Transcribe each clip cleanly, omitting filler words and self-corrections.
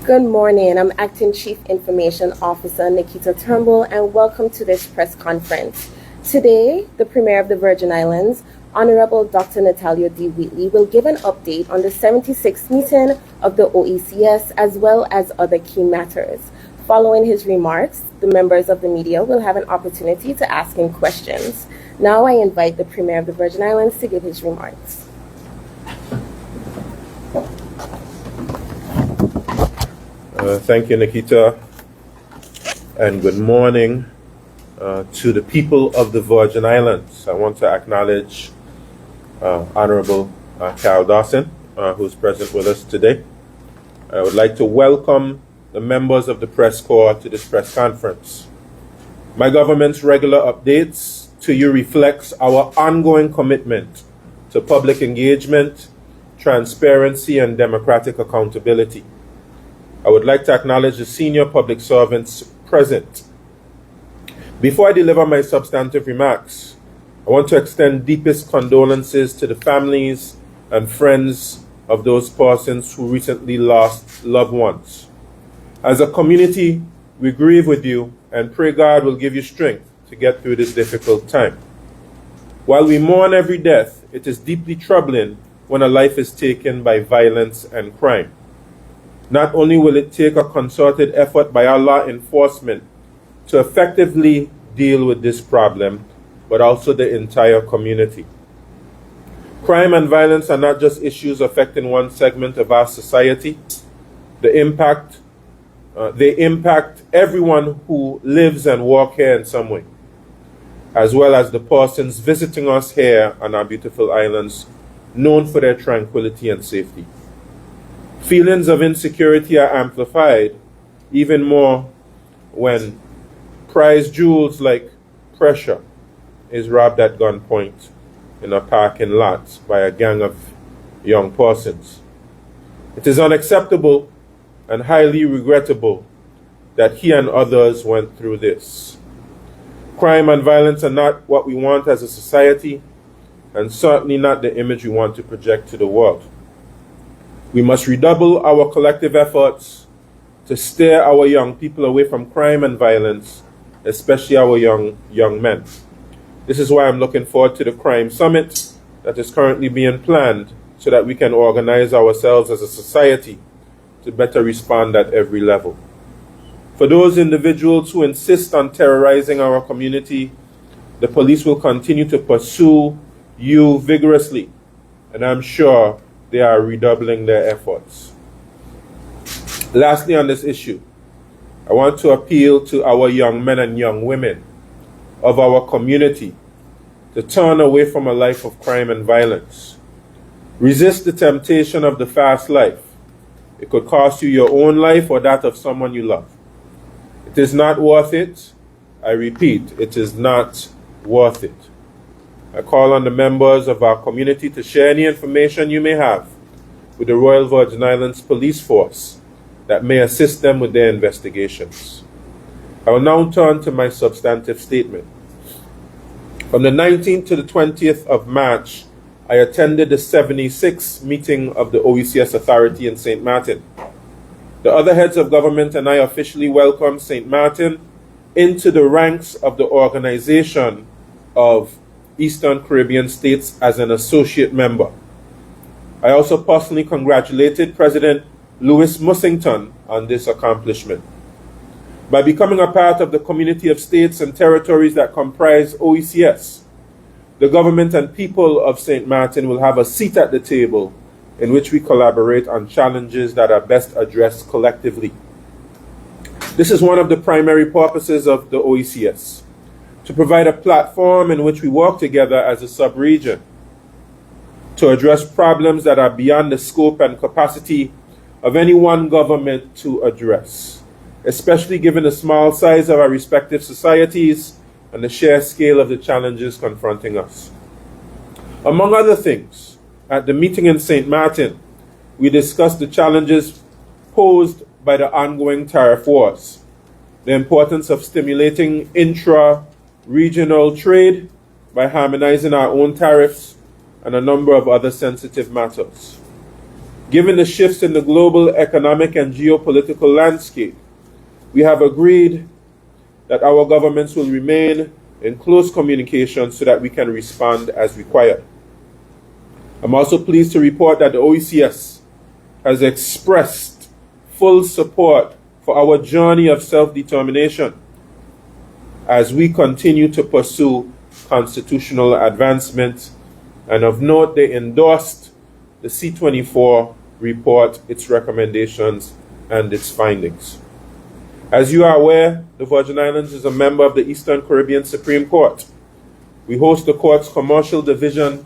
Good morning. I'm Acting Chief Information Officer Nikita Turnbull, and welcome to this press conference. Today, the Premier of the Virgin Islands, Honorable Dr. Natalio D. Wheatley, will give an update on the 76th meeting of the OECS as well as other key matters. Following his remarks, the members of the media will have an opportunity to ask him questions. Now I invite the Premier of the Virgin Islands to give his remarks. Thank you, Nikita, and good morning to the people of the Virgin Islands. I want to acknowledge Honorable Carol Dawson, who's present with us today. I would like to welcome the members of the press corps to this press conference. My government's regular updates to you reflects our ongoing commitment to public engagement, transparency, and democratic accountability. I would like to acknowledge the senior public servants present. Before I deliver my substantive remarks, I want to extend deepest condolences to the families and friends of those persons who recently lost loved ones. As a community, we grieve with you and pray God will give you strength to get through this difficult time. While we mourn every death, it is deeply troubling when a life is taken by violence and crime. Not only will it take a concerted effort by our law enforcement to effectively deal with this problem, but also the entire community. Crime and violence are not just issues affecting one segment of our society. They impact everyone who lives and works here in some way, as well as the persons visiting us here on our beautiful islands, known for their tranquility and safety. Feelings of insecurity are amplified even more when prized jewels like pressure is robbed at gunpoint in a parking lot by a gang of young persons. It is unacceptable and highly regrettable that he and others went through this. Crime and violence are not what we want as a society, and certainly not the image we want to project to the world. We must redouble our collective efforts to steer our young people away from crime and violence, especially our young men. This is why I'm looking forward to the crime summit that is currently being planned so that we can organize ourselves as a society to better respond at every level. For those individuals who insist on terrorizing our community, the police will continue to pursue you vigorously, and I'm sure they are redoubling their efforts. Lastly, on this issue, I want to appeal to our young men and young women of our community to turn away from a life of crime and violence. Resist the temptation of the fast life. It could cost you your own life or that of someone you love. It is not worth it. I repeat, it is not worth it. I call on the members of our community to share any information you may have with the Royal Virgin Islands Police Force that may assist them with their investigations. I will now turn to my substantive statement. From the 19th to the 20th of March, I attended the 76th meeting of the OECS Authority in St. Martin. The other heads of government and I officially welcomed St. Martin into the ranks of the Organization of Eastern Caribbean States as an associate member. I also personally congratulated President Louis Mussington on this accomplishment. By becoming a part of the community of states and territories that comprise OECS, the government and people of St. Martin will have a seat at the table in which we collaborate on challenges that are best addressed collectively. This is one of the primary purposes of the OECS, to provide a platform in which we work together as a sub-region to address problems that are beyond the scope and capacity of any one government to address, especially given the small size of our respective societies and the sheer scale of the challenges confronting us. Among other things, at the meeting in St. Martin, we discussed the challenges posed by the ongoing tariff wars, the importance of stimulating intra-regional trade by harmonizing our own tariffs, and a number of other sensitive matters. Given the shifts in the global economic and geopolitical landscape, we have agreed that our governments will remain in close communication so that we can respond as required. I'm also pleased to report that the OECS has expressed full support for our journey of self-determination as we continue to pursue constitutional advancement. And of note, they endorsed the C24 report, its recommendations, and its findings. As you are aware, the Virgin Islands is a member of the Eastern Caribbean Supreme Court. We host the court's commercial division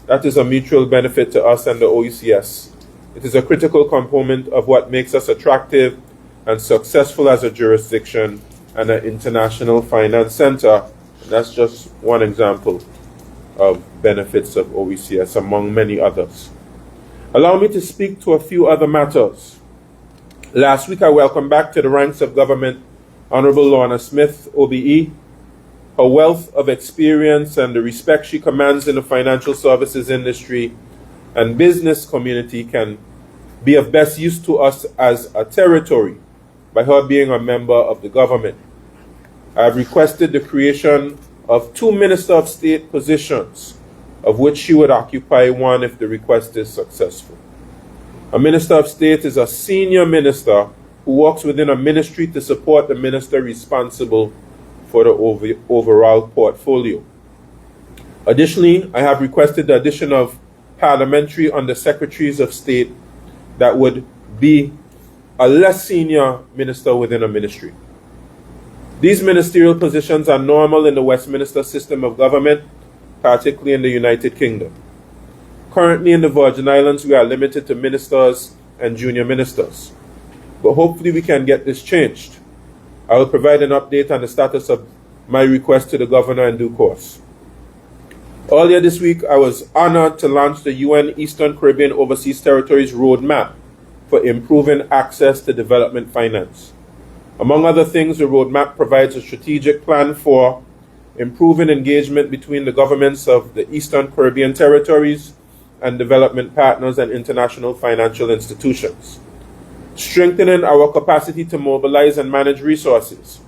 that is a mutual benefit to us and the OECS. It is a critical component of what makes us attractive and successful as a jurisdiction and an international finance center. And that's just one example of benefits of OECS, among many others. Allow me to speak to a few other matters. Last week, I welcomed back to the ranks of government Honorable Lorna Smith, OBE. Her wealth of experience and the respect she commands in the financial services industry and business community can be of best use to us as a territory by her being a member of the government. I have requested the creation of 2 Minister of State positions, of which she would occupy one if the request is successful. A Minister of State is a senior minister who works within a ministry to support the minister responsible for the overall portfolio. Additionally, I have requested the addition of parliamentary under-secretaries of state that would be a less senior minister within a ministry. These ministerial positions are normal in the Westminster system of government, particularly in the United Kingdom. Currently in the Virgin Islands, we are limited to ministers and junior ministers, but hopefully we can get this changed. I will provide an update on the status of my request to the governor in due course. Earlier this week, I was honored to launch the UN Eastern Caribbean Overseas Territories Roadmap for improving access to development finance. Among other things, the roadmap provides a strategic plan for improving engagement between the governments of the Eastern Caribbean territories and development partners and international financial institutions, strengthening our capacity to mobilize and manage resources,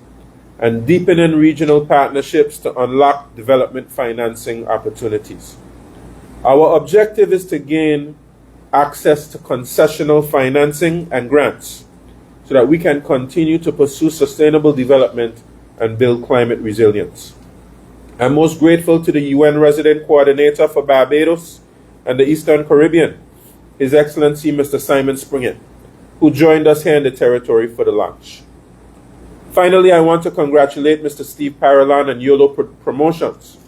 and deepening regional partnerships to unlock development financing opportunities. Our objective is to gain access to concessional financing and grants so that we can continue to pursue sustainable development and build climate resilience. I'm most grateful to the UN Resident Coordinator for Barbados and the Eastern Caribbean, His Excellency Mr. Simon Springett, who joined us here in the territory for the launch. Finally, I want to congratulate Mr. Steve Parolan and YOLO Promotions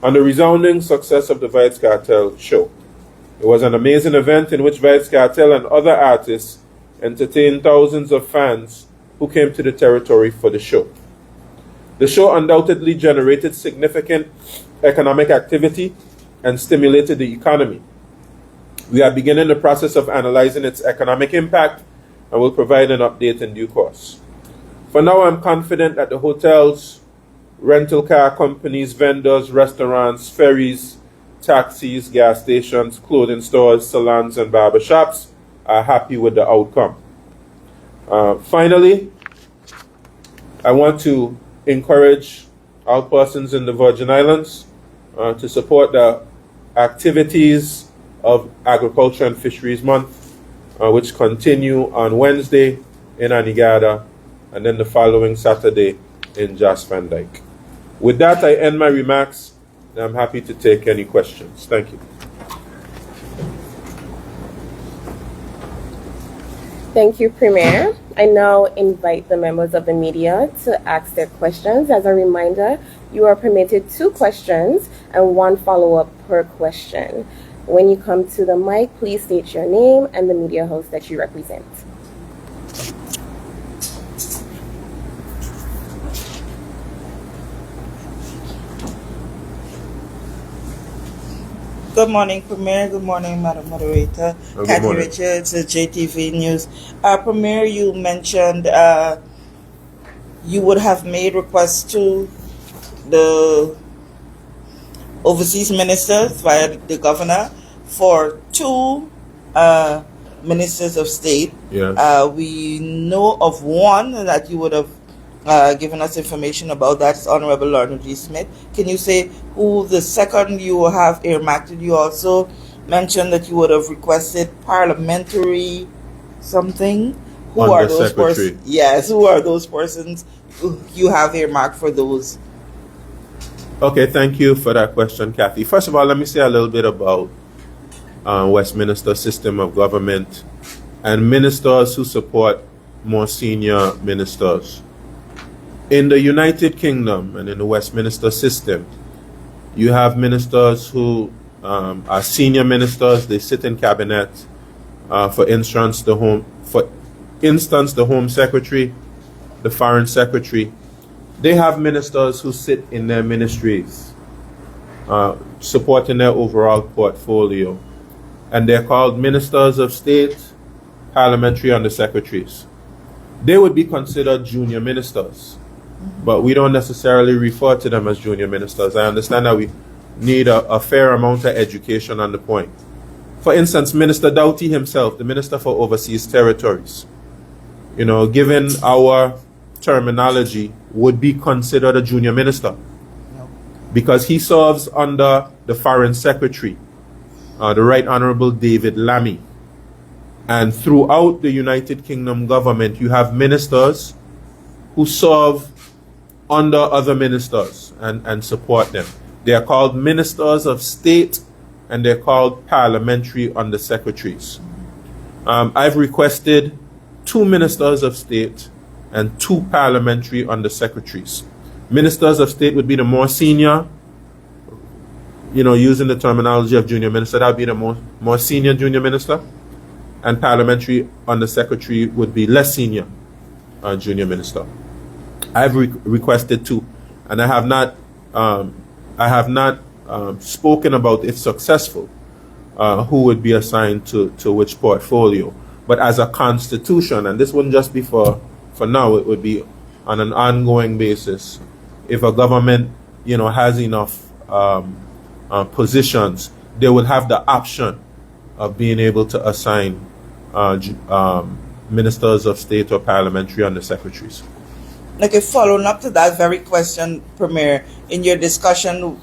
on the resounding success of the Vibes Cartel show. It was an amazing event in which Vibes Cartel and other artists entertained thousands of fans who came to the territory for the show. The show undoubtedly generated significant economic activity and stimulated the economy. We are beginning the process of analyzing its economic impact and will provide an update in due course. For now, I'm confident that the hotels, rental car companies, vendors, restaurants, ferries, taxis, gas stations, clothing stores, salons, and barbershops are happy with the outcome. Finally, I want to encourage all persons in the Virgin Islands to support the activities of Agriculture and Fisheries Month, which continue on Wednesday in Anegada and then the following Saturday in Jas Van Dyke. With that, I end my remarks, and I'm happy to take any questions. Thank you. Thank you, Premier. I now invite the members of the media to ask their questions. As a reminder, you are permitted 2 questions and 1 follow-up per question. When you come to the mic, please state your name and the media host that you represent. Good morning, Premier. Good morning, Madam Moderator. Kathy Richards, JTV News. Premier, you mentioned you would have made requests to the overseas ministers via the governor for 2 ministers of state. Yes. We know of one that you would have given us information about. That's Honorable Lorna G. Smith. Can you say who the second you have earmarked? You also mentioned that you would have requested parliamentary something. Who are those persons? Yes, who are those persons you have earmarked for those? Okay, thank you for that question, Kathy. First of all, let me say a little bit about Westminster system of government and ministers who support more senior ministers. In the United Kingdom and in the Westminster system, you have ministers who are senior ministers. They sit in cabinet. For instance, the Home Secretary, the Foreign Secretary. They have ministers who sit in their ministries, supporting their overall portfolio. And they're called ministers of state, parliamentary undersecretaries. They would be considered junior ministers, but we don't necessarily refer to them as junior ministers. I understand that we need a fair amount of education on the point. For instance, Minister Doughty himself, the Minister for Overseas Territories, given our terminology, would be considered a junior minister because he serves under the Foreign Secretary, the Right Honorable David Lammy. And throughout the United Kingdom government, you have ministers who serve under other ministers and support them. They are called ministers of state and they're called parliamentary undersecretaries. I've requested 2 ministers of state and 2 parliamentary undersecretaries. Ministers of state would be the more senior, using the terminology of junior minister, that would be the more senior junior minister. And parliamentary undersecretary would be less senior junior minister. I've requested 2, and I have not spoken about, if successful, who would be assigned to which portfolio. But as a constitution, and this wouldn't just be for now, it would be on an ongoing basis. If a government, has enough positions, they will have the option of being able to assign ministers of state or parliamentary undersecretaries. Okay, following up to that very question, Premier, in your discussion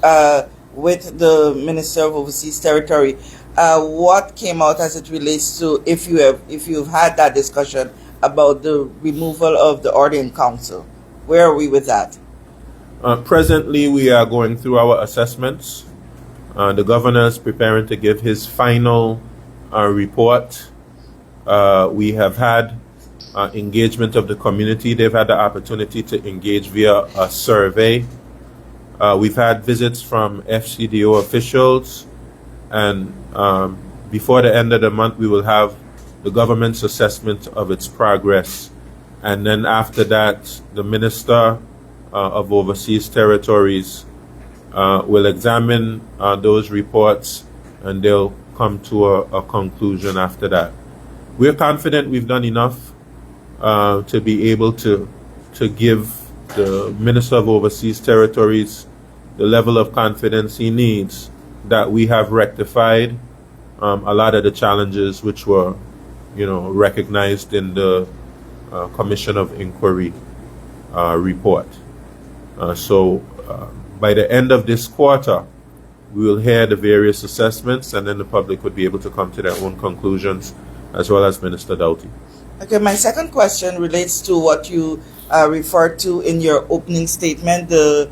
with the Minister of Overseas Territory, what came out as it relates to, if you've had that discussion about the removal of the Ordering Council? Where are we with that? Presently, we are going through our assessments. The governor is preparing to give his final report. We have had engagement of the community. They've had the opportunity to engage via a survey. We've had visits from FCDO officials, and before the end of the month, we will have the government's assessment of its progress. And then after that, the Minister of Overseas Territories will examine those reports, and they'll come to a conclusion after that. We're confident we've done enough to be able to give the Minister of Overseas Territories the level of confidence he needs that we have rectified a lot of the challenges which were, recognized in the Commission of Inquiry report. So by the end of this quarter, we will hear the various assessments, and then the public would be able to come to their own conclusions, as well as Minister Doughty. Okay, my second question relates to what you referred to in your opening statement, the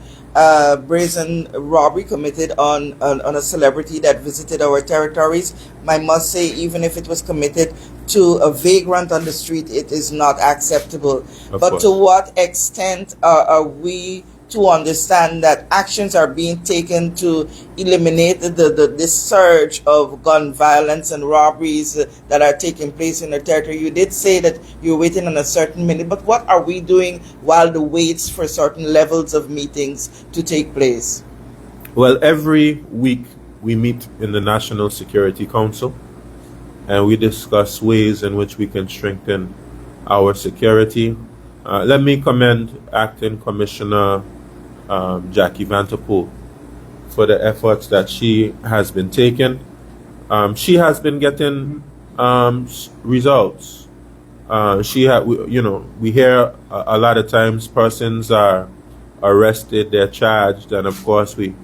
brazen robbery committed on a celebrity that visited our territories. I must say, even if it was committed to a vagrant on the street, it is not acceptable. But to what extent are we to understand that actions are being taken to eliminate this surge of gun violence and robberies that are taking place in the territory? You did say that you're waiting on a certain minute, but what are we doing while the waits for certain levels of meetings to take place? Well, every week we meet in the National Security Council, and we discuss ways in which we can strengthen our security. Let me commend Acting Commissioner Jackie Vanterpool for the efforts that she has been taking. She has been getting results. We hear a lot of times persons are arrested, they're charged, and of course we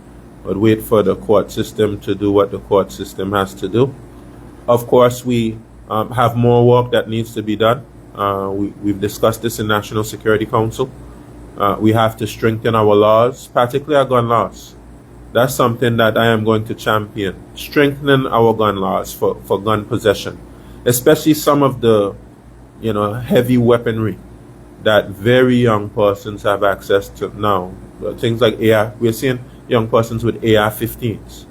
would wait for the court system to do what the court system has to do. Of course, we have more work that needs to be done. We've discussed this in National Security Council. We have to strengthen our laws, particularly our gun laws. That's something that I am going to champion, strengthening our gun laws for gun possession, especially some of the heavy weaponry that very young persons have access to now. Things like AR, we're seeing young persons with AR-15s,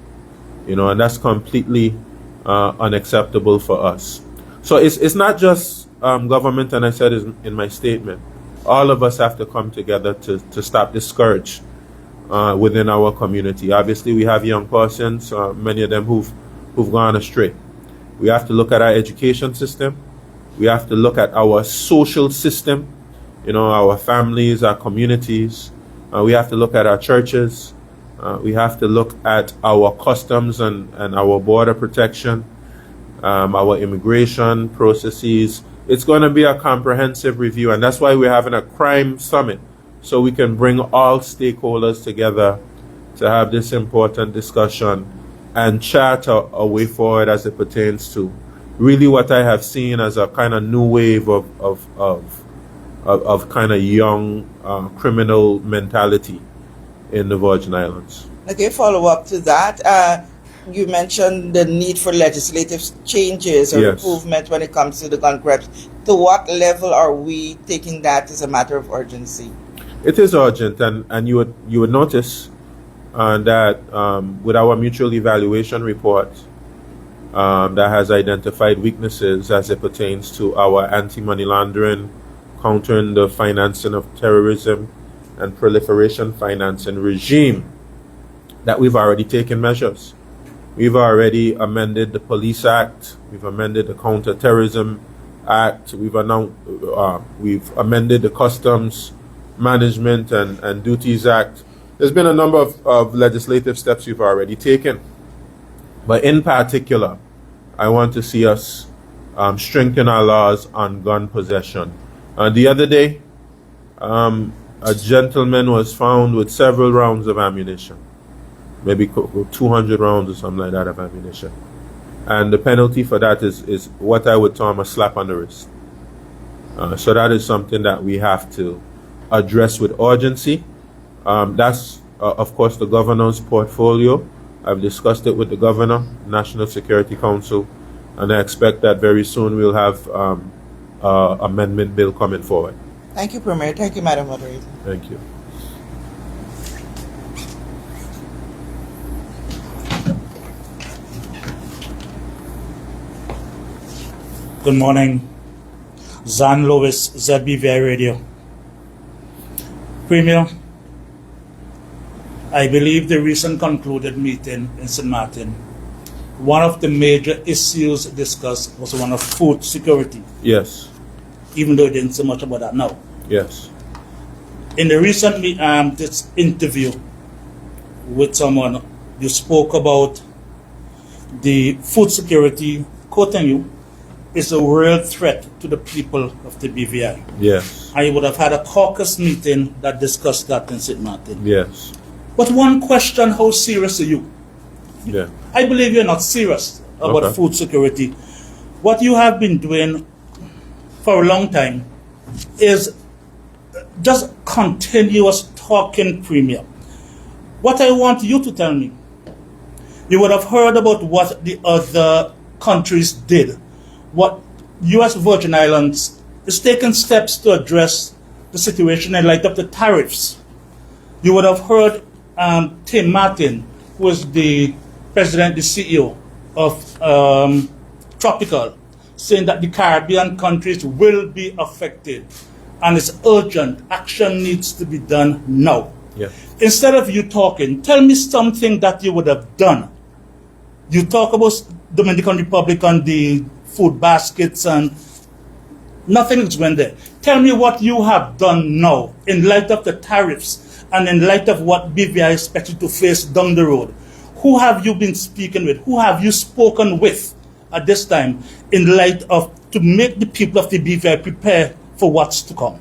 and that's completely unacceptable for us. So it's not just government, and I said it in my statement. All of us have to come together to stop this scourge within our community. Obviously, we have young persons, many of them who've gone astray. We have to look at our education system. We have to look at our social system, our families, our communities. We have to look at our churches. We have to look at our customs and our border protection, our immigration processes. It's going to be a comprehensive review, and that's why we're having a crime summit, so we can bring all stakeholders together to have this important discussion and chart a way forward as it pertains to really what I have seen as a kind of new wave of kind of young criminal mentality in the Virgin Islands. Okay, follow up to that. You mentioned the need for legislative changes or improvement when it comes to the gun crimes. To what level are we taking that as a matter of urgency? It is urgent, and you would notice that with our mutual evaluation report that has identified weaknesses as it pertains to our anti-money laundering, countering the financing of terrorism and proliferation financing regime, that we've already taken measures. We've already amended the Police Act. We've amended the Counterterrorism Act. We've amended the Customs Management and Duties Act. There's been a number of legislative steps we've already taken. But in particular, I want to see us strengthen our laws on gun possession. The other day, a gentleman was found with several rounds of ammunition. Maybe 200 rounds or something like that of ammunition. And the penalty for that is what I would term a slap on the wrist. So that is something that we have to address with urgency. That's, of course, the governor's portfolio. I've discussed it with the governor, National Security Council, and I expect that very soon we'll have amendment bill coming forward. Thank you, Premier. Thank you, Madam Moderator. Thank you. Good morning. Zan Lewis, ZBVI Radio. Premier, I believe the recent concluded meeting in St. Martin, one of the major issues discussed was one of food security. Yes. Even though you didn't say much about that now. Yes. In the recent this interview with someone, you spoke about the food security, quoting you, is a real threat to the people of the BVI. Yes. I would have had a caucus meeting that discussed that in St. Martin. Yes. But one question, how serious are you? Yeah. I believe you're not serious about food security. What you have been doing for a long time is just continuous talking, Premier. What I want you to tell me, you would have heard about what the other countries did. What U.S. Virgin Islands is taking steps to address the situation in light of the tariffs. You would have heard Tim Martin, who is the president, the CEO of Tropical, saying that the Caribbean countries will be affected and it's urgent. Action needs to be done now. Yeah. Instead of you talking, tell me something that you would have done. You talk about Dominican Republic and the food baskets and nothing is went there. Tell me what you have done now in light of the tariffs and in light of what BVI expected to face down the road. Who have you been speaking with? Who have you spoken with at this time in light of to make the people of the BVI prepare for what's to come?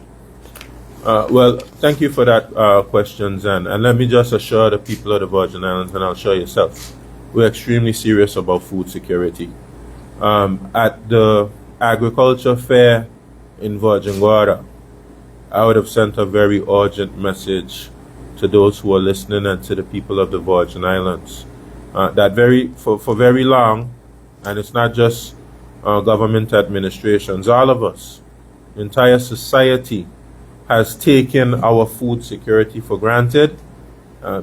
Well, thank you for that question, Zan. And let me just assure the people of the Virgin Islands, and I'll assure yourself, we're extremely serious about food security. At the agriculture fair in Virgin Gorda, I would have sent a very urgent message to those who are listening and to the people of the Virgin Islands. That for very long, and it's not just government administrations, all of us, the entire society has taken our food security for granted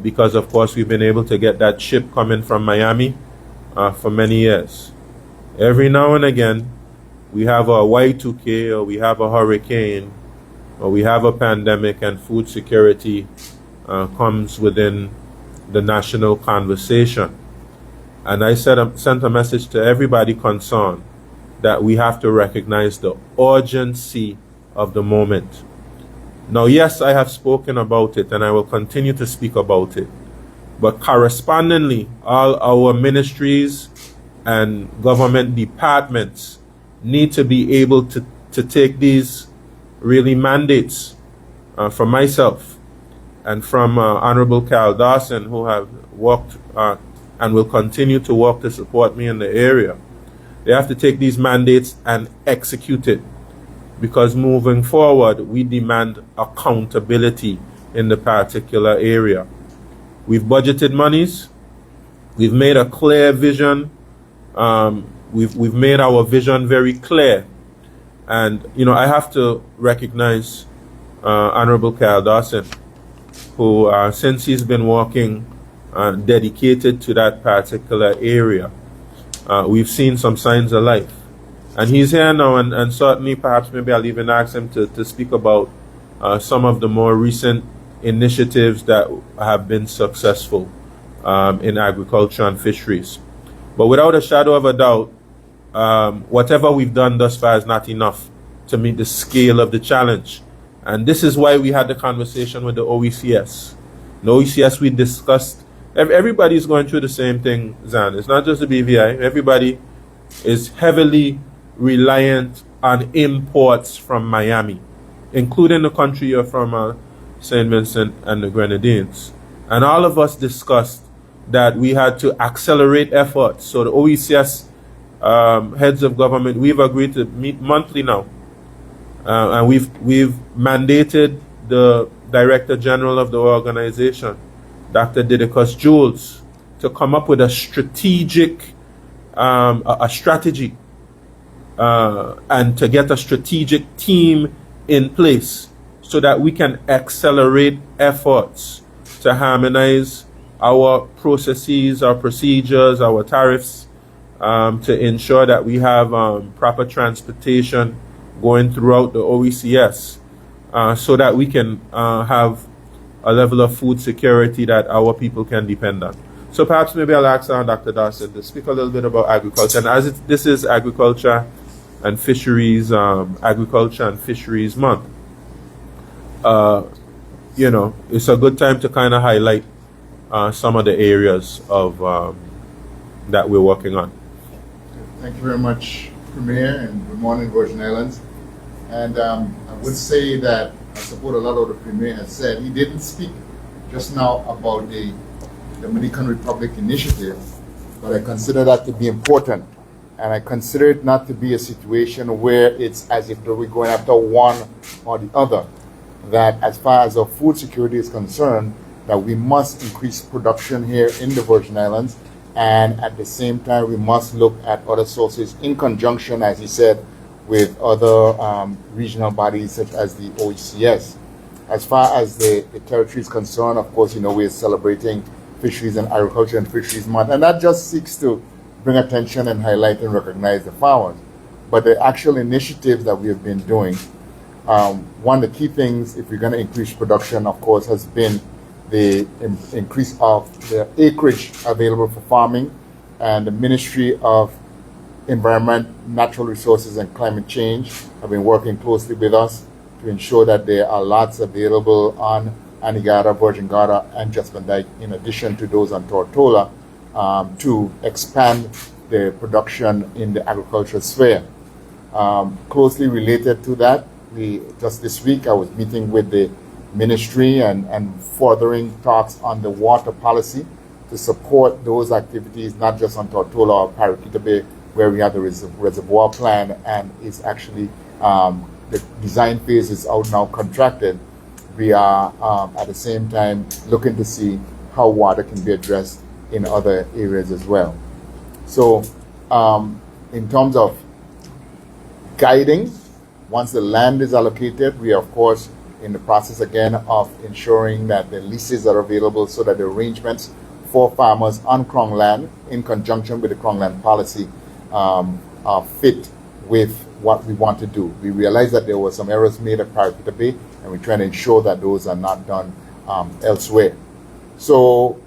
because, of course, we've been able to get that ship coming from Miami for many years. Every now and again, we have a Y2K or we have a hurricane or we have a pandemic, and food security comes within the national conversation. And I sent a message to everybody concerned that we have to recognize the urgency of the moment. Now, yes, I have spoken about it and I will continue to speak about it. But correspondingly, all our ministries and government departments need to be able to take these really mandates from myself and from Honorable Carl Dawson, who have worked and will continue to work to support me in the area. They have to take these mandates and execute it, because moving forward, we demand accountability in the particular area. We've budgeted monies. We've made a clear vision. We've made our vision very clear. And, I have to recognize Honorable Carl Dawson, who, since he's been working dedicated to that particular area, we've seen some signs of life. And he's here now, and certainly perhaps maybe I'll even ask him to speak about some of the more recent initiatives that have been successful in agriculture and fisheries. But without a shadow of a doubt, whatever we've done thus far is not enough to meet the scale of the challenge. And this is why we had the conversation with the OECS. The OECS, we discussed, everybody's going through the same thing, Zan. It's not just the BVI. Everybody is heavily reliant on imports from Miami, including the country you're from, St. Vincent and the Grenadines. And all of us discussed that we had to accelerate efforts. So the OECS heads of government, we've agreed to meet monthly now. And we've mandated the Director General of the organization, Dr. Didicus Jules, to come up with a strategy and to get a strategic team in place so that we can accelerate efforts to harmonize our processes, our procedures, our tariffs, to ensure that we have proper transportation going throughout the OECS, so that we can have a level of food security that our people can depend on. So perhaps maybe I'll ask Dr. Dawson to speak a little bit about agriculture. And as this is Agriculture and Fisheries Month, it's a good time to kind of highlight some of the areas of that we're working on. Thank you very much, Premier, and good morning, Virgin Islands. And I would say that I support a lot of what the Premier has said. He didn't speak just now about the Dominican Republic initiative, but I consider that to be important. And I consider it not to be a situation where it's as if we're going after one or the other. That as far as our food security is concerned, that we must increase production here in the Virgin Islands, and at the same time we must look at other sources in conjunction, as he said, with other regional bodies such as the OECS. As far as the territory is concerned, of course, we're celebrating Fisheries and Agriculture and Fisheries Month, and that just seeks to bring attention and highlight and recognize the farmers. But the actual initiatives that we have been doing, one of the key things, if we're going to increase production, of course, has been the increase of the acreage available for farming, and the Ministry of Environment, Natural Resources and Climate Change have been working closely with us to ensure that there are lots available on Anegada, Virgin Gorda, and Just Van Dyke, in addition to those on Tortola, to expand the production in the agricultural sphere. Closely related to that, just this week I was meeting with the ministry and furthering talks on the water policy to support those activities, not just on Tortola or Paraquita Bay, where we have the reservoir plan and is actually the design phase is out now contracted. We are at the same time looking to see how water can be addressed in other areas as well. So in terms of guiding, once the land is allocated, we are of course in the process again of ensuring that the leases are available so that the arrangements for farmers on Crown land in conjunction with the Crown land policy are fit with what we want to do. We realize that there were some errors made at Paraquita Bay, and we're trying to ensure that those are not done elsewhere. So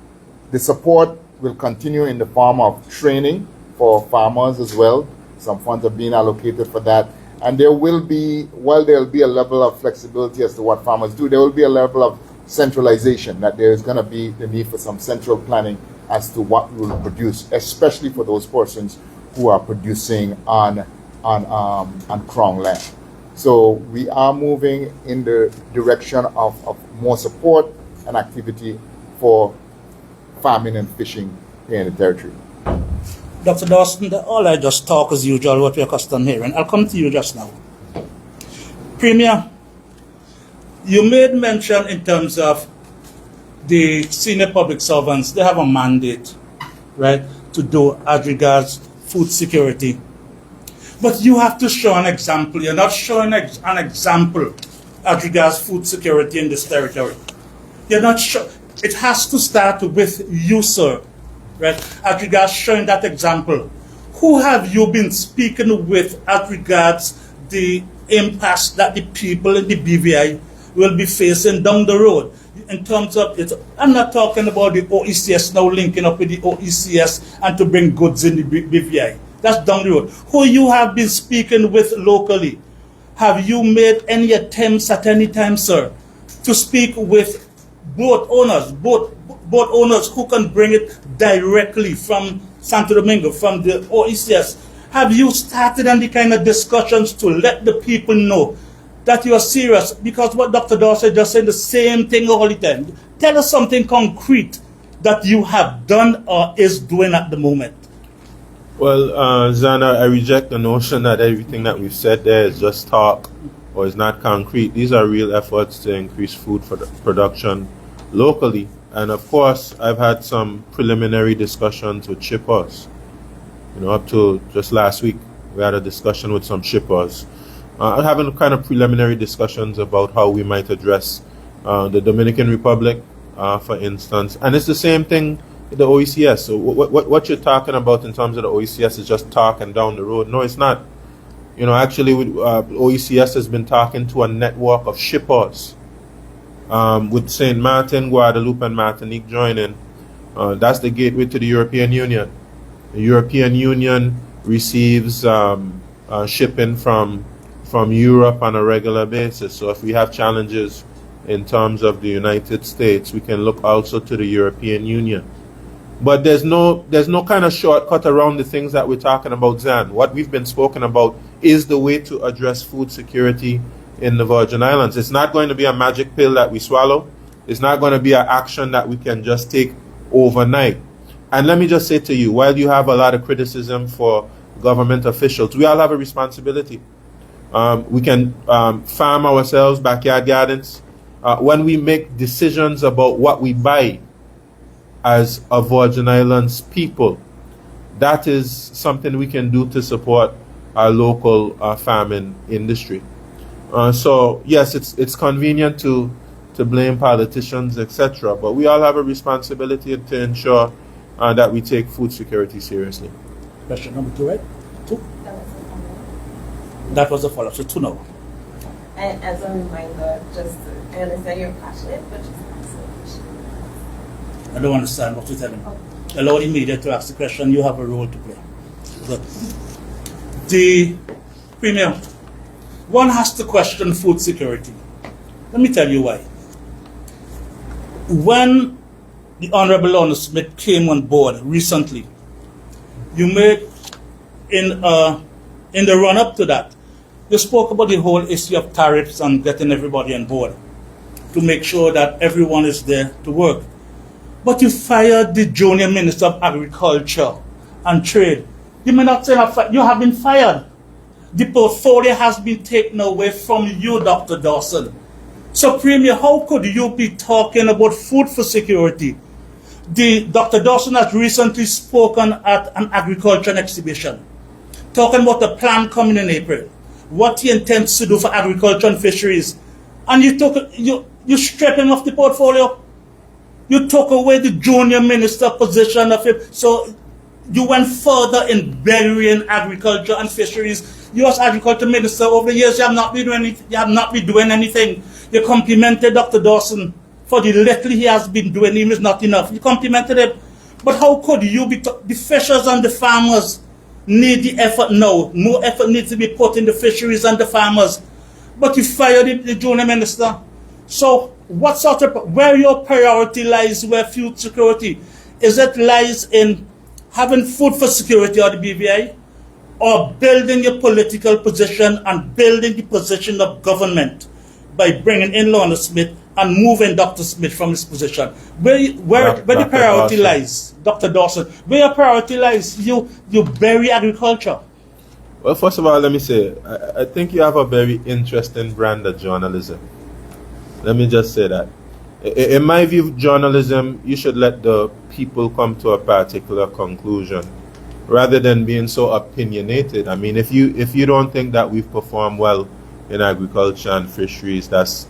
the support will continue in the form of training for farmers as well. Some funds are being allocated for that. And there will be, while there will be a level of flexibility as to what farmers do, there will be a level of centralization, that there is going to be the need for some central planning as to what we will produce, especially for those persons who are producing on Crown land. So we are moving in the direction of more support and activity for farming and fishing here in the territory. Dr. Dawson, all I just talk as usual, what we're accustomed hearing. I'll come to you just now. Premier, you made mention in terms of the senior public servants, they have a mandate, right, to do as regards food security. But you have to show an example. You're not showing an example as regards food security in this territory. You're not sure. It has to start with you, sir, right, as regards showing that example. Who have you been speaking with as regards the impasse that the people in the BVI will be facing down the road? In terms of it, I'm not talking about the OECS now linking up with the OECS and to bring goods in the BVI. That's down the road. Who you have been speaking with locally? Have you made any attempts at any time, sir, to speak with boat owners who can bring it directly from Santo Domingo, from the OECS? Have you started any kind of discussions to let the people know that you are serious? Because what Dr. Dawson just said, the same thing all the time. Tell us something concrete that you have done or is doing at the moment. Well, Zana, I reject the notion that everything that we've said there is just talk or is not concrete. These are real efforts to increase food production locally. And of course, I've had some preliminary discussions with shippers. Up to just last week, we had a discussion with some shippers. Having kind of preliminary discussions about how we might address the Dominican Republic, for instance. And it's the same thing with the OECS. So what you're talking about in terms of the OECS is just talk and down the road. No, it's not. Actually, OECS has been talking to a network of shippers, with St. Martin, Guadeloupe, and Martinique joining. That's the gateway to the European Union. The European Union receives shipping from Europe on a regular basis. So if we have challenges in terms of the United States, we can look also to the European Union. But there's no kind of shortcut around the things that we're talking about, Zan. What we've been spoken about is the way to address food security in the Virgin Islands. It's not going to be a magic pill that we swallow. It's not going to be an action that we can just take overnight. And let me just say to you, while you have a lot of criticism for government officials, we all have a responsibility. We can farm ourselves, backyard gardens. When we make decisions about what we buy as a Virgin Islands people, that is something we can do to support our local farming industry. So yes, it's convenient to blame politicians, etc. But we all have a responsibility to ensure that we take food security seriously. Question number 2, right? 2? That was a follow-up. So 2 now. And as a reminder, I understand you're passionate, but just answer the question. I don't understand what you're telling me. Allow the media to ask the question. You have a role to play. So, the Premier, one has to question food security. Let me tell you why. When the Honorable Lorna Smith came on board recently, you made in the run-up to that, you spoke about the whole issue of tariffs and getting everybody on board to make sure that everyone is there to work. But you fired the junior Minister of Agriculture and Trade. You may not say you have been fired. The portfolio has been taken away from you, Dr. Dawson. So, Premier, how could you be talking about food for security? Dr. Dawson has recently spoken at an agriculture exhibition, talking about the plan coming in April, what he intends to do for agriculture and fisheries. And you stripped him off the portfolio. You took away the junior minister position of him. So you went further in burying agriculture and fisheries. You as agriculture minister over the years, you have not been doing anything. You complimented Dr. Dawson for the little he has been doing. Him is not enough. You complimented him. But how could you be the fishers and the farmers need the effort now? More effort needs to be put in the fisheries and the farmers. But you fired the junior minister. So where your priority lies, where food security? Is it lies in having food for security or the BVI, or building your political position and building the position of government by bringing in Lorna Smith and moving Dr. Smith from his position? Where the priority lies, Dr. Dawson? Where your priority lies, you bury agriculture. Well, first of all, let me say, I think you have a very interesting brand of journalism. Let me just say that. In my view, journalism, you should let the people come to a particular conclusion rather than being so opinionated. I mean, if you don't think that we've performed well in agriculture and fisheries, that's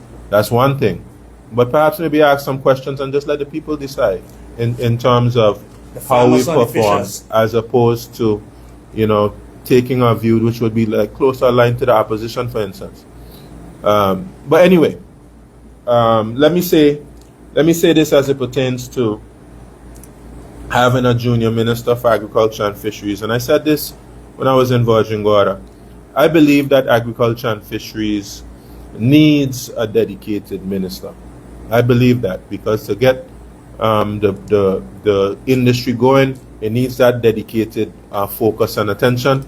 one thing. But perhaps maybe ask some questions and just let the people decide in terms of how we perform, as opposed to, taking a view which would be like closer aligned to the opposition, for instance. But anyway, let me say this as it pertains to having a junior minister for agriculture and fisheries. And I said this when I was in Virgin Gorda. I believe that agriculture and fisheries needs a dedicated minister. I believe that, because to get the industry going, it needs that dedicated focus and attention.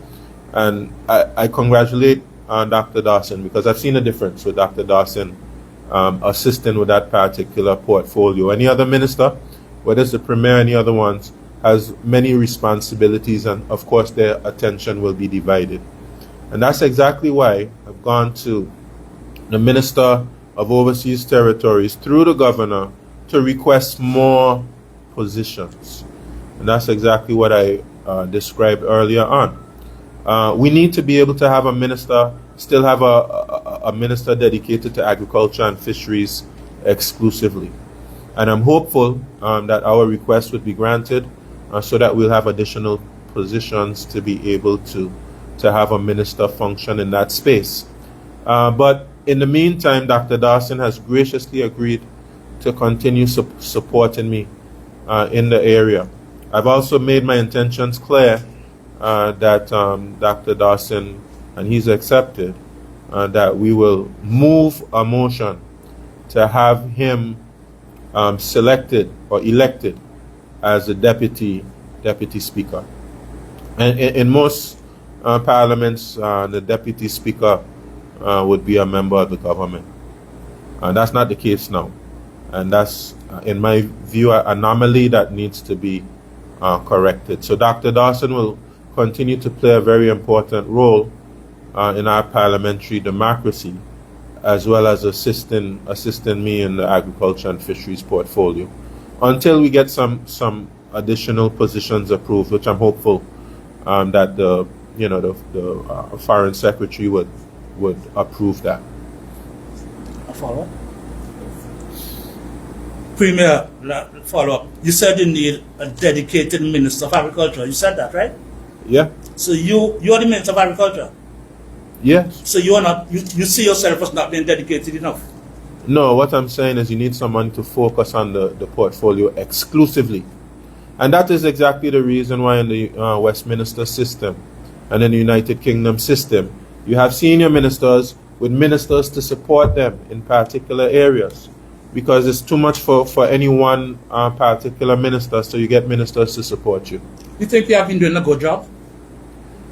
And I congratulate Dr. Dawson, because I've seen a difference with Dr. Dawson assisting with that particular portfolio. Any other minister, whether it's the Premier, any other ones, has many responsibilities, and of course their attention will be divided. And that's exactly why I've gone to the Minister of Overseas Territories through the Governor to request more positions. And that's exactly what I described earlier on. We need to be able to have a minister, still have a minister dedicated to agriculture and fisheries exclusively. And I'm hopeful that our request would be granted so that we'll have additional positions to be able to have a minister function in that space. But in the meantime, Dr. Dawson has graciously agreed to continue supporting me in the area. I've also made my intentions clear that Dr. Dawson, and he's accepted, that we will move a motion to have him selected or elected as a deputy speaker. And in most parliaments, the deputy speaker would be a member of the government. That's not the case now. And that's, in my view, an anomaly that needs to be corrected. So Dr. Dawson will continue to play a very important role in our parliamentary democracy, as well as assisting me in the agriculture and fisheries portfolio, until we get some additional positions approved, which I'm hopeful that the foreign secretary would approve that. A follow-up? Premier, follow-up. You said you need a dedicated Minister of Agriculture. You said that, right? Yeah. So you are the Minister of Agriculture? Yes. So you are not. You see yourself as not being dedicated enough? No, what I'm saying is you need someone to focus on the portfolio exclusively. And that is exactly the reason why in the Westminster system and in the United Kingdom system, you have senior ministers with ministers to support them in particular areas, because it's too much for any one particular minister, so you get ministers to support you. You think you have been doing a good job?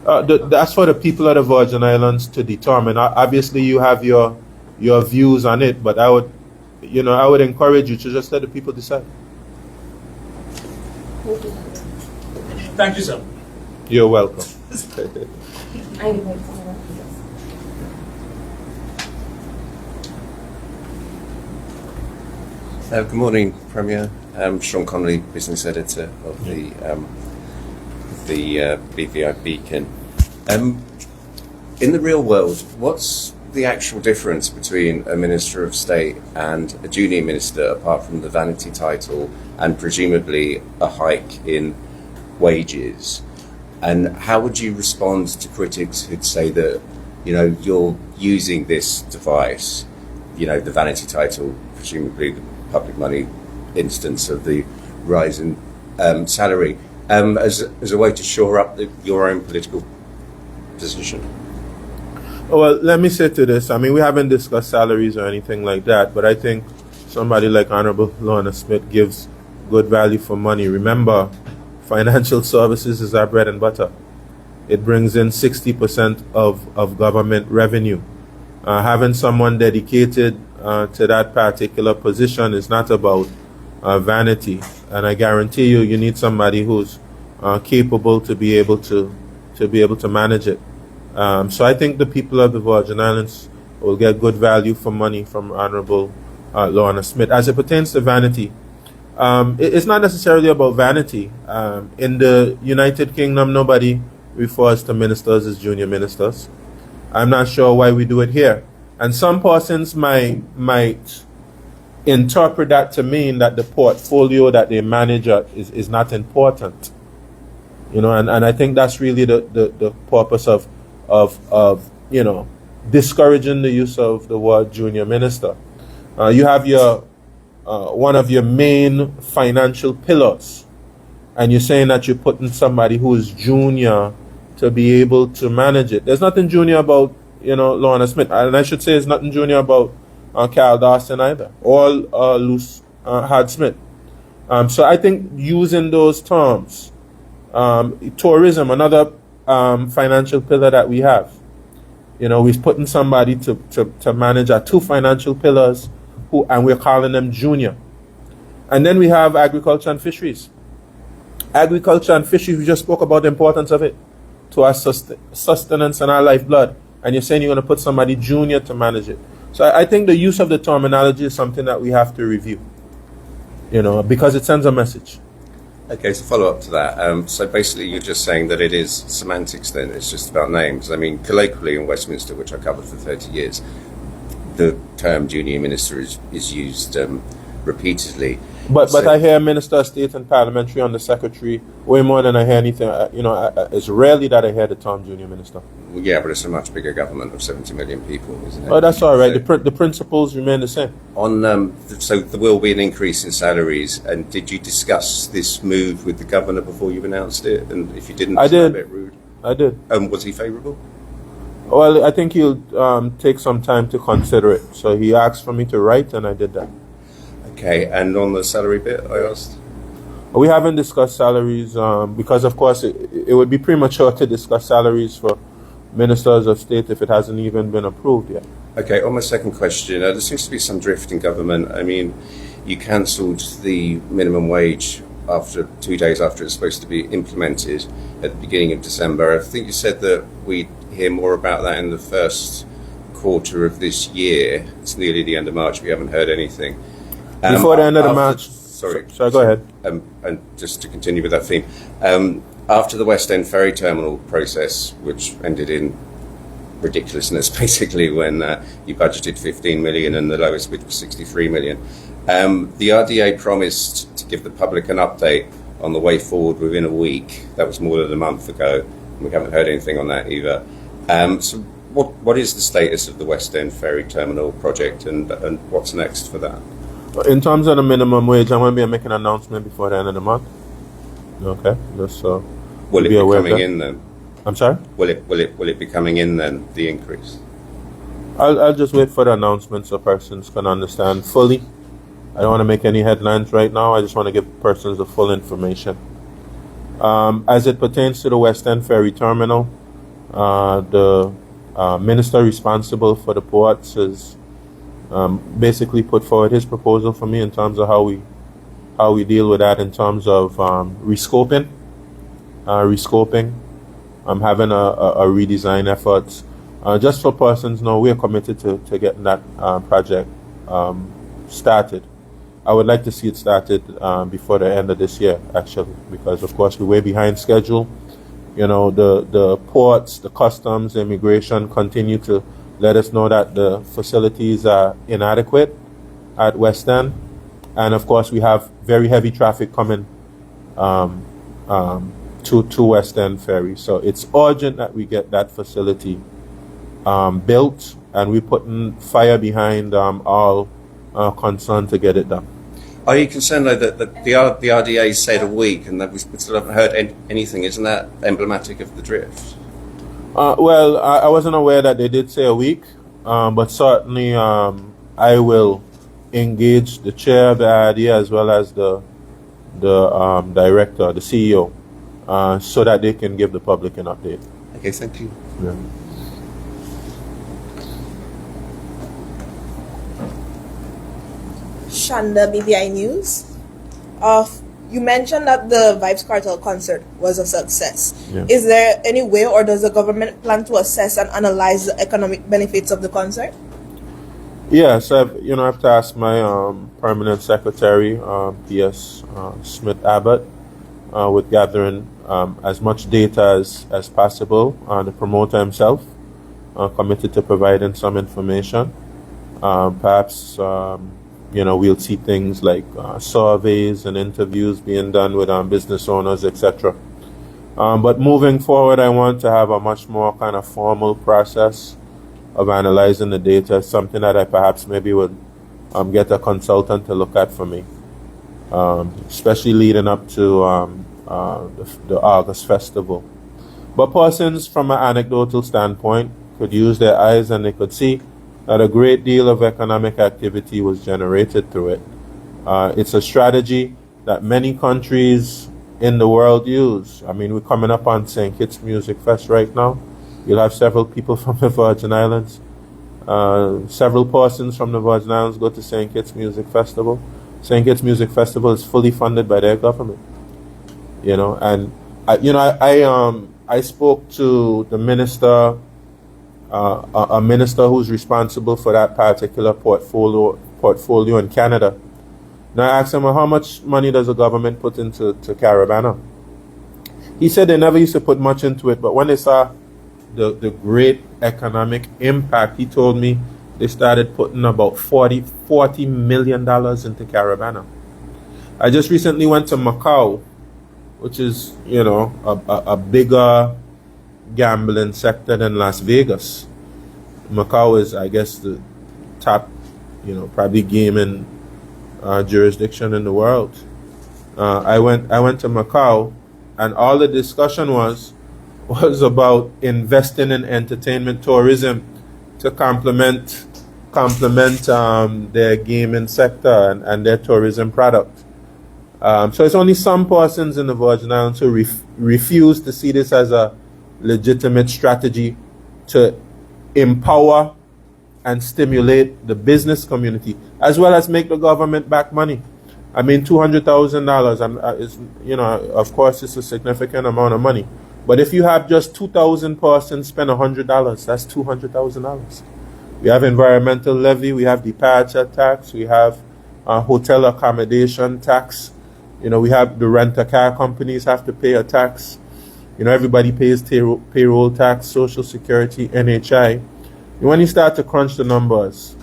That's for the people of the Virgin Islands to determine. Obviously, you have your views on it, but I would encourage you to just let the people decide. Thank you, sir. You're welcome. I invite someone else. Good morning, Premier. Sean Connolly, business editor of the BVI Beacon. In the real world, what's the actual difference between a Minister of State and a junior minister, apart from the vanity title and presumably a hike in wages? And how would you respond to critics who'd say that, you're using this device, the vanity title, presumably the public money instance of the rise in salary, as a way to shore up your own political position? Well, let me say to this. I mean, we haven't discussed salaries or anything like that, but I think somebody like Honorable Lorna Smith gives good value for money. Remember, financial services is our bread and butter. It brings in 60% of government revenue. Having someone dedicated to that particular position is not about vanity, and I guarantee you need somebody who's capable to be able to manage it. So I think the people of the Virgin Islands will get good value for money from Honorable Lorna Smith. As it pertains to vanity, it's not necessarily about vanity. In the United Kingdom, nobody refers to ministers as junior ministers. I'm not sure why we do it here. And some persons might interpret that to mean that the portfolio that they manage is not important. And I think that's really the purpose of discouraging the use of the word junior minister. You have your one of your main financial pillars, and you're saying that you're putting somebody who is junior to be able to manage it. There's nothing junior about Lorna Smith, and I should say there's nothing junior about Cal Dawson either, or Luce Hard Smith. So I think using those terms, tourism, another financial pillar that we have. We're putting somebody to manage our two financial pillars, and we're calling them junior. And then we have agriculture and fisheries. Agriculture and fisheries, we just spoke about the importance of it to our sustenance and our lifeblood. And you're saying you're going to put somebody junior to manage it. So I think the use of the terminology is something that we have to review, because it sends a message. Okay, so follow up to that. So basically you're just saying that it is semantics then, it's just about names. I mean, colloquially in Westminster, which I covered for 30 years, the term junior minister is used repeatedly. But I hear Minister of State and Parliamentary Under Secretary way more than I hear anything. It's rarely that I hear the term junior minister. Well, yeah, but it's a much bigger government of 70 million people, isn't it? Oh, that's all right. So, the principles remain the same. So there will be an increase in salaries. And did you discuss this move with the governor before you announced it? And if you didn't, I did. A bit rude. I did. Was he favourable? Well, I think he'll take some time to consider it. So he asked for me to write, and I did that. Okay, and on the salary bit, I asked? We haven't discussed salaries because, of course, it would be premature to discuss salaries for ministers of state if it hasn't even been approved yet. Okay, on my second question, there seems to be some drift in government. I mean, you cancelled the minimum wage 2 days after it's supposed to be implemented at the beginning of December. I think you said that we'd hear more about that in the first quarter of this year. It's nearly the end of March. We haven't heard anything. Before the end of the March. Sorry, go ahead. And just to continue with that theme, after the West End ferry terminal process, which ended in ridiculousness, basically, when you budgeted 15 million and the lowest bid was 63 million, the RDA promised to give the public an update on the way forward within a week. That was more than a month ago. We haven't heard anything on that either. So what is the status of the West End ferry terminal project, and what's next for that? In terms of the minimum wage, I'm going to be making an announcement before the end of the month. Okay, just so will it be coming in then? I'm sorry. Will it be coming in then? The increase? I'll just wait for the announcement so persons can understand fully. I don't want to make any headlines right now. I just want to give persons the full information. As it pertains to the West End ferry terminal, The minister responsible for the ports has basically put forward his proposal for me in terms of how we deal with that in terms of rescoping. I'm having a redesign efforts. Just for persons, no, we are committed to getting that project started. I would like to see it started before the end of this year, actually, because of course we're way behind schedule. You know, the ports, the customs, the immigration continue to let us know that the facilities are inadequate at West End, and of course we have very heavy traffic coming to West End Ferry. So it's urgent that we get that facility built, and we're putting fire behind all concern to get it done. Are you concerned though that the RDA said a week and that we still haven't heard anything? Isn't that emblematic of the drift? Well, I wasn't aware that they did say a week, but certainly I will engage the chair of the RDA as well as the director, the CEO, so that they can give the public an update. Okay, thank you. Yeah. Shanda, BBI News. You mentioned that the Vibes Cartel concert was a success. Yeah. Is there any way, or does the government plan to assess and analyze the economic benefits of the concert? Yes, I've to ask my permanent secretary, P.S. Smith Abbott, with gathering as much data as possible. The promoter himself committed to providing some information. Perhaps we'll see things like surveys and interviews being done with business owners, etc. But moving forward, I want to have a much more kind of formal process of analyzing the data, something that I perhaps maybe would get a consultant to look at for me, especially leading up to the August festival. But persons from an anecdotal standpoint could use their eyes and they could see that a great deal of economic activity was generated through it. It's a strategy that many countries in the world use. I mean, we're coming up on St. Kitts Music Fest right now. You'll have several people from the Virgin Islands. Several persons from the Virgin Islands go to St. Kitts Music Festival. St. Kitts Music Festival is fully funded by their government. And I spoke to the minister, a minister who's responsible for that particular portfolio in Canada. Now I asked him, well, how much money does the government put into Caravana? He said they never used to put much into it, but when they saw the great economic impact, he told me they started putting about $40 million into Caravana. I just recently went to Macau, which is, a bigger gambling sector than Las Vegas. Macau is, I guess, the top, probably gaming jurisdiction in the world. I went to Macau, and all the discussion was about investing in entertainment tourism to complement their gaming sector and their tourism product. So it's only some persons in the Virgin Islands who refuse to see this as a legitimate strategy to empower and stimulate the business community, as well as make the government back money. I mean, $200,000 of course, it's a significant amount of money. But if you have just 2,000 persons spend $100, that's $200,000. We have environmental levy, we have departure tax, we have hotel accommodation tax. We have the rent-a-car companies have to pay a tax. Everybody pays payroll tax, Social Security, NHI. When you start to crunch the numbers,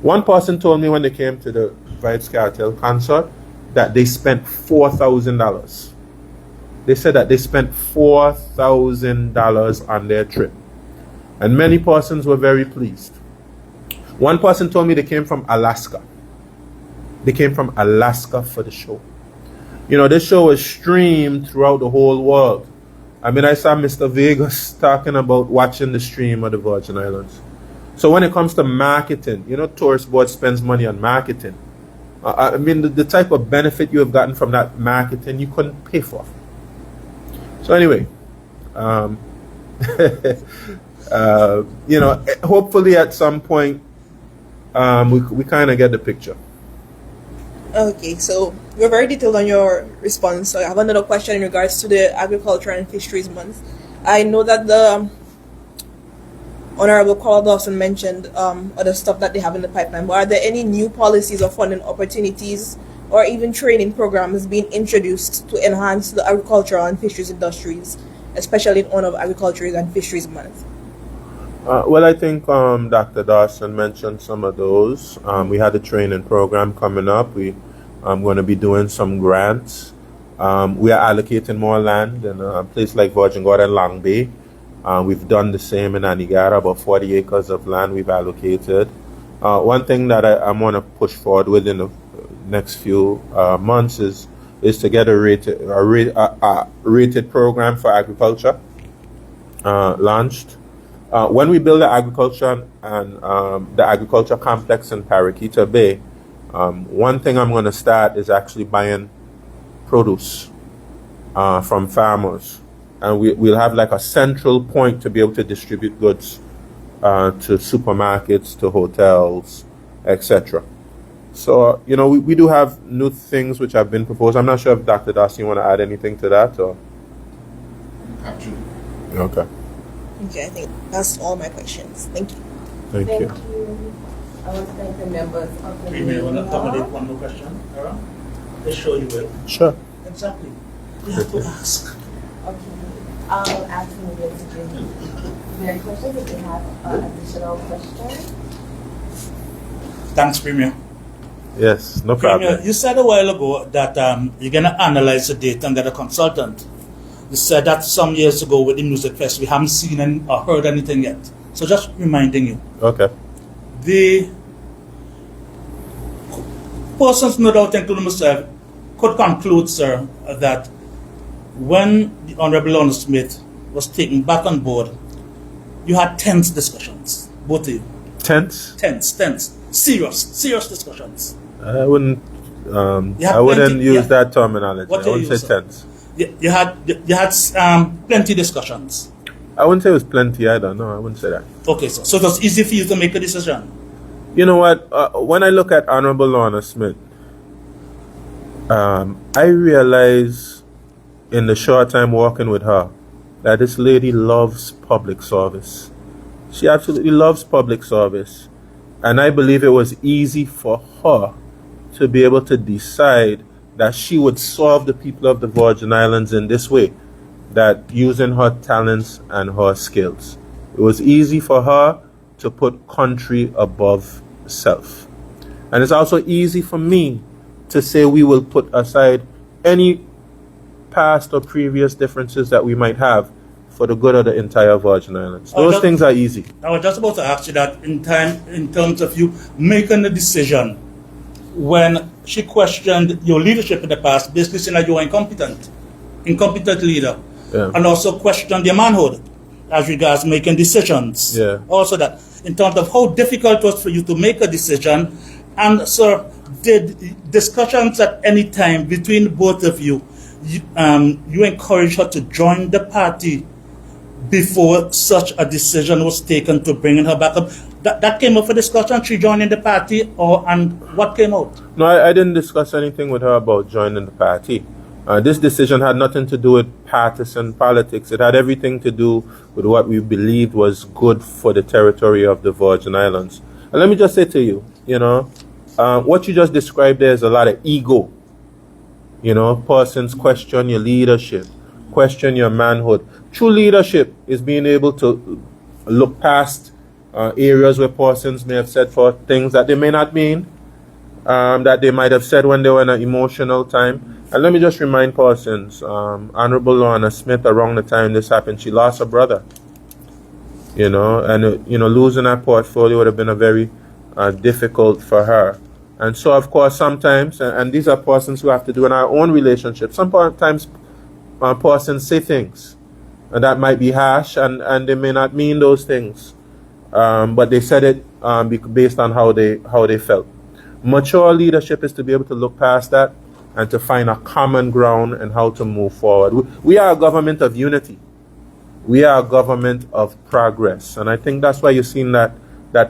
one person told me when they came to the Vibes Cartel concert that they spent $4,000. They said that they spent $4,000 on their trip. And many persons were very pleased. One person told me they came from Alaska. They came from Alaska for the show. This show was streamed throughout the whole world. I mean, I saw Mr. Vegas talking about watching the stream of the Virgin Islands. So when it comes to marketing, Tourist Board spends money on marketing. I mean, the type of benefit you have gotten from that marketing, you couldn't pay for. So anyway, Hopefully at some point we kind of get the picture. Okay, so you're very detailed on your response. So I have another question in regards to the Agriculture and Fisheries Month. I know that the Honorable Carl Dawson mentioned other stuff that they have in the pipeline, but are there any new policies or funding opportunities or even training programs being introduced to enhance the agricultural and fisheries industries, especially in honor of Agriculture and Fisheries Month? Well, I think Dr. Dawson mentioned some of those. We had a training program coming up. I'm going to be doing some grants. We are allocating more land in a place like Virgin Gorda and Long Bay. We've done the same in Antigua, about 40 acres of land we've allocated. One thing that I want to push forward within the next few months is to get a rated program for agriculture launched. When we build the agriculture and the agriculture complex in Paraquita Bay, one thing I'm going to start is actually buying produce from farmers. And we'll have like a central point to be able to distribute goods to supermarkets, to hotels, etc. So, we do have new things which have been proposed. I'm not sure if Dr. Darcy, you want to add anything to that? Or? Captured. Okay. Okay, I think that's all my questions. Thank you. Thank you. I want to thank the members of the You may want to accommodate one more question, Sarah? Let's show you will. Sure. Exactly. You have to ask. Okay. I'll ask them again to Jimmy. Their questions, if they have additional questions. Thanks, Premier. Yes, no problem. Premier, you said a while ago that you're going to analyze the data and get a consultant. You said that some years ago with the music fest, we haven't seen or heard anything yet. So just reminding you. Okay. The persons, no doubt, including myself, could conclude, sir, that when the Honorable Lorna Smith was taken back on board, you had tense discussions, both of you. Tense? Tense. Serious discussions. I wouldn't use that terminology. What I wouldn't say use, sir? tense. You had plenty discussions. I wouldn't say it was plenty either. No, I wouldn't say that. Okay, so it was easy for you to make a decision. You know what? When I look at Honorable Lorna Smith, I realize in the short time working with her that this lady loves public service. She absolutely loves public service. And I believe it was easy for her to be able to decide that she would serve the people of the Virgin Islands in this way, that using her talents and her skills. It was easy for her to put country above self. And it's also easy for me to say we will put aside any past or previous differences that we might have for the good of the entire Virgin Islands. Those things are easy. I was just about to ask you that in terms of you making a decision when she questioned your leadership in the past, basically saying that you were incompetent leader, and also questioned your manhood as regards making decisions. Yeah. Also that in terms of how difficult it was for you to make a decision, and sir, did discussions at any time between both of you, you encouraged her to join the party before such a decision was taken to bring her back up? That came up for discussion, she joining the party, and what came out? No, I didn't discuss anything with her about joining the party. This decision had nothing to do with partisan politics. It had everything to do with what we believed was good for the territory of the Virgin Islands. And let me just say to you, what you just described there is a lot of ego. Persons question your leadership, question your manhood. True leadership is being able to look past areas where persons may have said for things that they may not mean, that they might have said when they were in an emotional time. And let me just remind persons, Honorable Lorna Smith, around the time this happened, she lost her brother. Losing that portfolio would have been a very difficult for her. And so, of course, sometimes, and these are persons who have to do in our own relationship, sometimes persons say things and that might be harsh, and they may not mean those things, but they said it based on how they felt. Mature leadership is to be able to look past that and to find a common ground and how to move forward. We are a government of unity. We are a government of progress. And I think that's why you've seen that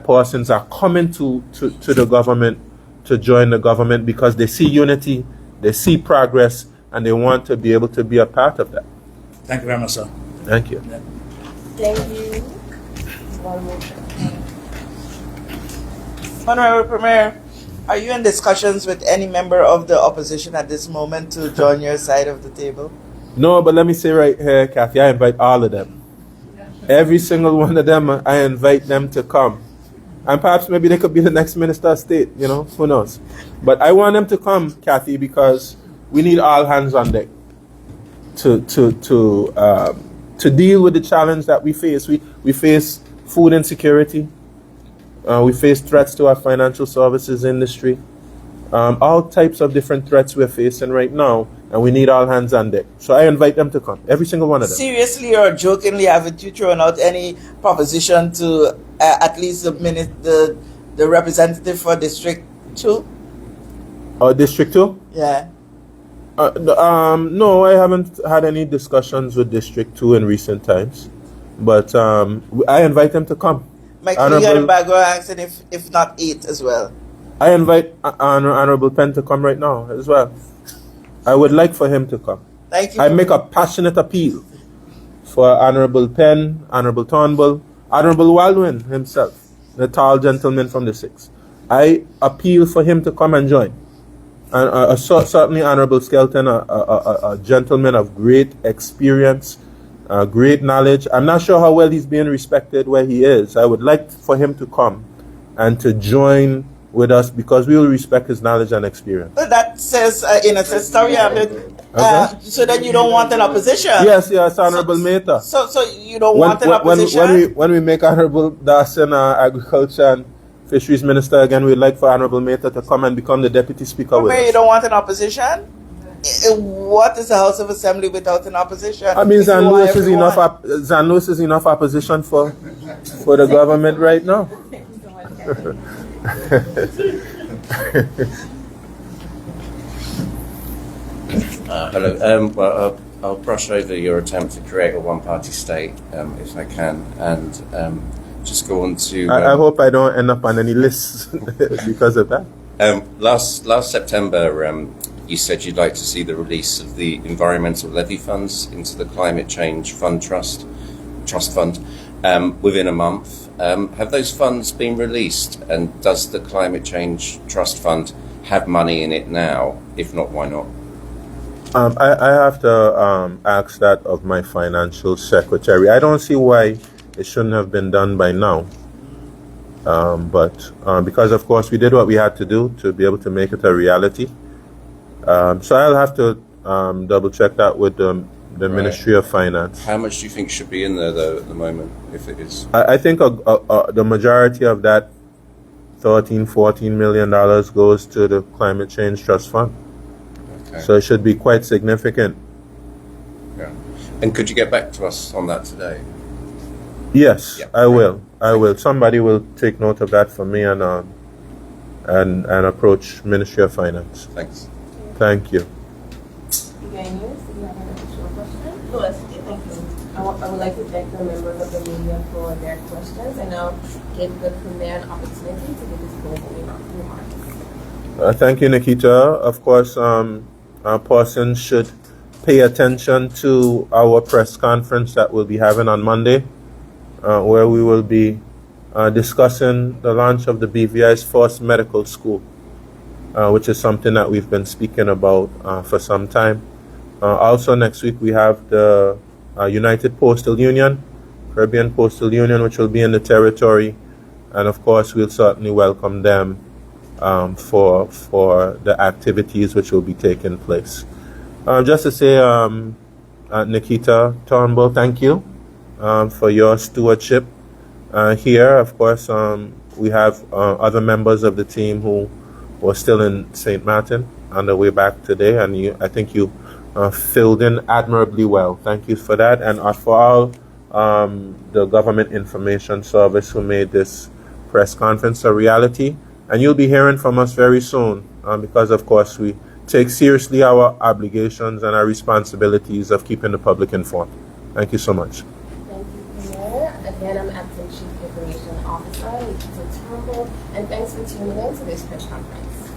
persons are coming to the government, to join the government, because they see unity, they see progress, and they want to be able to be a part of that. Thank you very much, sir. Thank you. Yeah. Thank you. One motion. Honorable Premier, are you in discussions with any member of the opposition at this moment to join your side of the table? No, but let me say right here, Kathy, I invite all of them. Every single one of them, I invite them to come. And perhaps maybe they could be the next Minister of State, who knows. But I want them to come, Kathy, because we need all hands on deck to deal with the challenge that we face. We face food insecurity. We face threats to our financial services industry. All types of different threats we're facing right now, and we need all hands on deck. So I invite them to come, every single one of them. Seriously or jokingly, haven't you thrown out any proposition to at least the representative for District 2? District 2? Yeah. No, I haven't had any discussions with District 2 in recent times. But I invite them to come. Mike Keegan Bago asking if not 8 as well. I invite Honorable Penn to come right now as well. I would like for him to come. Thank you. I make a passionate appeal for Honorable Penn, Honorable Turnbull, Honorable Waldwin himself, the tall gentleman from the 6th. I appeal for him to come and join. And certainly Honorable Skelton, a gentleman of great experience, great knowledge. I'm not sure how well he's being respected where he is. I would like for him to come and to join with us, because we will respect his knowledge and experience. But that says, in a sense, sorry, so then you don't want an opposition? Yes, Honorable Mehta. So you don't want an opposition? When we make Honorable Dawson Agriculture and Fisheries Minister again, we'd like for Honorable Mehta to come and become the Deputy Speaker with us. You don't want an opposition? What is the House of Assembly without an opposition? I mean, Zanlos is enough opposition for the government right now. Hello. Well, I'll brush over your attempt to create a one-party state, if I can, and just go on to. I hope I don't end up on any lists because of that. Last September, you said you'd like to see the release of the environmental levy funds into the Climate Change Fund Trust Fund within a month. Have those funds been released, and does the Climate Change Trust Fund have money in it now? If not, why not? I have to ask that of my financial secretary. I don't see why it shouldn't have been done by now. But because, of course, we did what we had to do to be able to make it a reality. So I'll have to double check that with the Ministry of Finance. How much do you think should be in there, though, at the moment, if it is? I think the majority of that $13-14 million goes to the Climate Change Trust Fund. Okay. So it should be quite significant. Yeah. And could you get back to us on that today? Yes, yeah. I will. Somebody will take note of that for me and approach Ministry of Finance. Thanks. Thank you. I would like to thank the members of the media for their questions, and now give the Premier an opportunity to give his closing remarks. Thank you, Nikita. Of course, our persons should pay attention to our press conference that we'll be having on Monday, where we will be discussing the launch of the BVI's first medical school, which is something that we've been speaking about for some time. Also, next week we have the United Postal Union, Caribbean Postal Union, which will be in the territory, and of course we'll certainly welcome them for the activities which will be taking place. Just to say, Nikita Turnbull, thank you for your stewardship here. Of course, we have other members of the team who were still in St. Martin on their way back today, and I think you filled in admirably well. Thank you for that, and for all the Government Information Service who made this press conference a reality. And you'll be hearing from us very soon, because of course we take seriously our obligations and our responsibilities of keeping the public informed. Thank you so much. Thank again, I'm Acting Chief Information Officer Nikita Turnbull, and thanks for tuning in to this press conference.